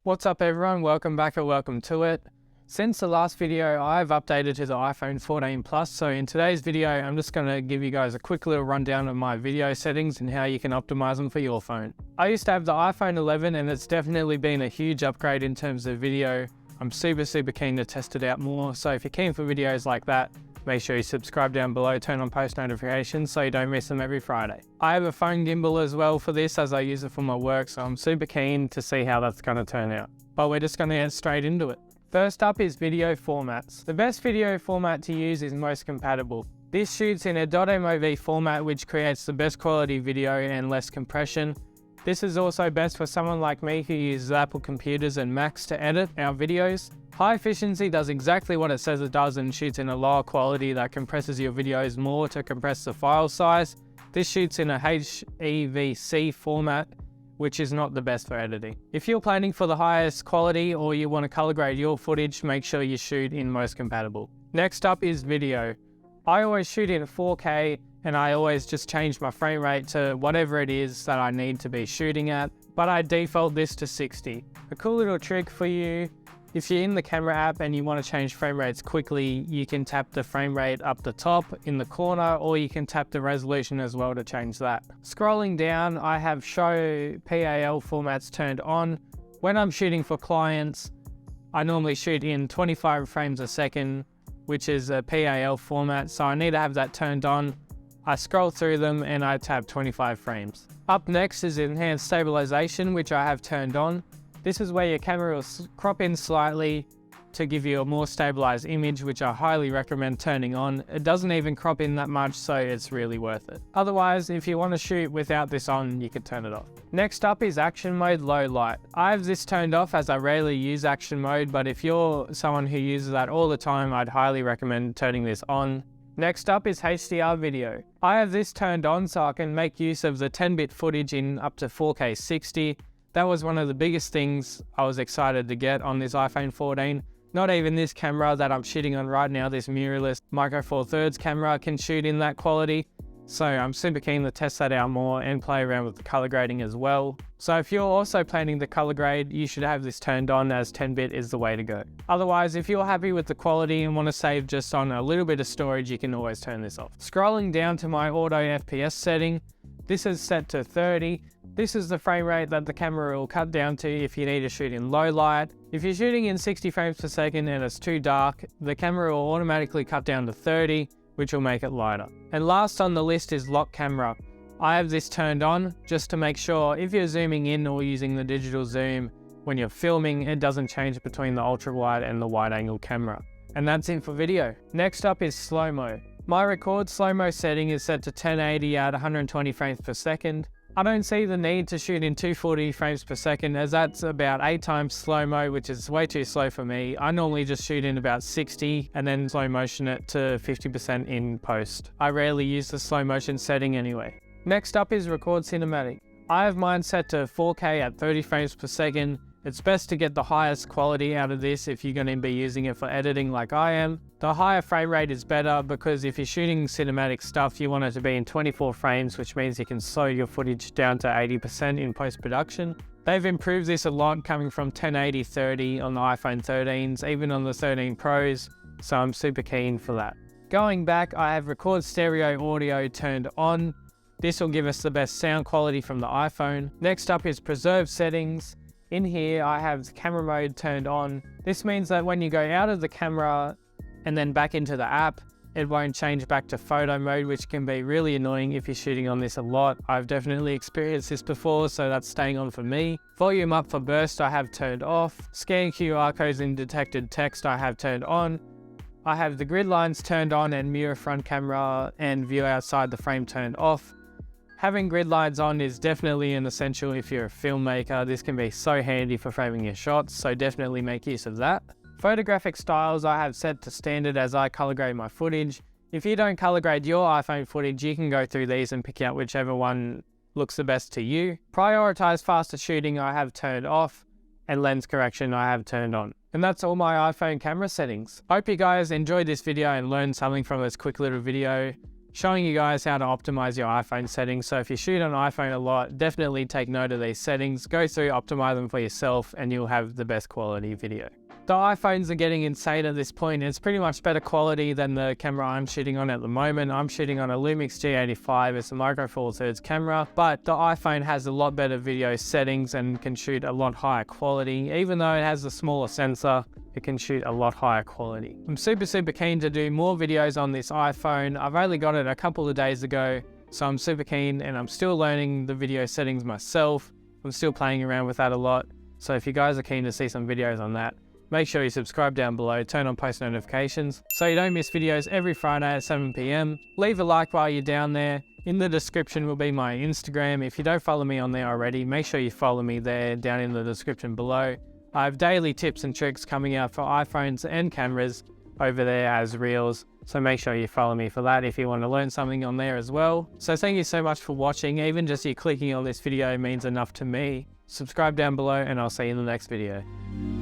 What's up everyone, welcome back or welcome to it. Since the last video, I've updated to the iPhone 14 Plus, so in today's video, I'm just going to give you guys a quick little rundown of my video settings and how you can optimize them for your phone. I used to have the iPhone 11 and it's definitely been a huge upgrade in terms of video. I'm super keen to test it out more, so if you're keen for videos like that, make sure you subscribe down below, turn on post notifications so you don't miss them every Friday. I have a phone gimbal as well for this as I use it for my work, so I'm super keen to see how that's going to turn out. But we're just going to get straight into it. First up is video formats. The best video format to use is most compatible. This shoots in a .mov format which creates the best quality video and less compression. This is also best for someone like me who uses Apple computers and Macs to edit our videos. High efficiency does exactly what it says it does and shoots in a lower quality that compresses your videos more to compress the file size. This shoots in a HEVC format, which is not the best for editing. If you're planning for the highest quality or you want to color grade your footage, make sure you shoot in most compatible. Next up is video. I always shoot in 4K and I always just change my frame rate to whatever it is that I need to be shooting at, but I default this to 60. A cool little trick for you, if you're in the camera app and you want to change frame rates quickly, you can tap the frame rate up the top in the corner, or you can tap the resolution as well to change that. Scrolling down, I have show PAL formats turned on. When I'm shooting for clients, I normally shoot in 25 frames a second, which is a PAL format, so I need to have that turned on. I scroll through them and I tap 25 frames. Up next is enhanced stabilization, which I have turned on. This is where your camera will crop in slightly to give you a more stabilized image, which I highly recommend turning on. It doesn't even crop in that much, so it's really worth it. Otherwise, if you want to shoot without this on, you can turn it off. Next up is action mode low light. I have this turned off as I rarely use action mode, but if you're someone who uses that all the time, I'd highly recommend turning this on. Next up is HDR video. I have this turned on so I can make use of the 10-bit footage in up to 4K 60. That was one of the biggest things I was excited to get on this iPhone 14. Not even this camera that I'm shooting on right now, this mirrorless Micro Four Thirds camera, can shoot in that quality. So I'm super keen to test that out more and play around with the color grading as well. So if you're also planning the color grade, you should have this turned on, as 10-bit is the way to go. Otherwise, if you're happy with the quality and want to save just on a little bit of storage, you can always turn this off. Scrolling down to my auto FPS setting, this is set to 30. This is the frame rate that the camera will cut down to if you need to shoot in low light. If you're shooting in 60 frames per second and it's too dark, the camera will automatically cut down to 30, which will make it lighter. And last on the list is lock camera. I have this turned on just to make sure if you're zooming in or using the digital zoom, when you're filming, it doesn't change between the ultra wide and the wide angle camera. And that's it for video. Next up is slow-mo. My record slow-mo setting is set to 1080 at 120 frames per second. I don't see the need to shoot in 240 frames per second, as that's about 8 times slow-mo, which is way too slow for me. I normally just shoot in about 60 and then slow motion it to 50% in post. I rarely use the slow motion setting anyway. Next up is record cinematic. I have mine set to 4K at 30 frames per second. It's best to get the highest quality out of this if you're going to be using it for editing like I am. The higher frame rate is better because if you're shooting cinematic stuff, you want it to be in 24 frames, which means you can slow your footage down to 80% in post-production. They've improved this a lot, coming from 1080-30 on the iPhone 13s, even on the 13 Pros, so I'm super keen for that. Going back, I have record stereo audio turned on. This will give us the best sound quality from the iPhone. Next up is preserve settings. In here, I have camera mode turned on. This means that when you go out of the camera and then back into the app, it won't change back to photo mode, which can be really annoying if you're shooting on this a lot. I've definitely experienced this before, so that's staying on for me. Volume up for burst I have turned off. Scan QR codes in detected text I have turned on. I have the grid lines turned on and mirror front camera and view outside the frame turned off. Having grid lines on is definitely an essential if you're a filmmaker. This can be so handy for framing your shots, so definitely make use of that. Photographic styles I have set to standard as I color grade my footage. If you don't color grade your iPhone footage, you can go through these and pick out whichever one looks the best to you. Prioritize faster shooting I have turned off, and lens correction I have turned on. And that's all my iPhone camera settings. Hope you guys enjoyed this video and learned something from this quick little video. showing you guys how to optimize your iPhone settings. So if you shoot on iPhone a lot, definitely take note of these settings, go through, optimize them for yourself, and you'll have the best quality video. The iPhones are getting insane at this point. It's pretty much better quality than the camera I'm shooting on at the moment. I'm shooting on a Lumix G85. It's a micro four thirds camera, but the iPhone has a lot better video settings and can shoot a lot higher quality. Even though it has a smaller sensor, it can shoot a lot higher quality. I'm super keen to do more videos on this iPhone. I've only got it a couple of days ago, so I'm super keen, and I'm still learning the video settings myself. I'm still playing around with that a lot. So if you guys are keen to see some videos on that, make sure you subscribe down below, turn on post notifications so you don't miss videos every Friday at 7 PM. Leave a like while you're down there. In the description will be my Instagram. If you don't follow me on there already, make sure you follow me there down in the description below. I have daily tips and tricks coming out for iPhones and cameras over there as reels. So make sure you follow me for that if you want to learn something on there as well. So thank you so much for watching. Even just you clicking on this video means enough to me. Subscribe down below and I'll see you in the next video.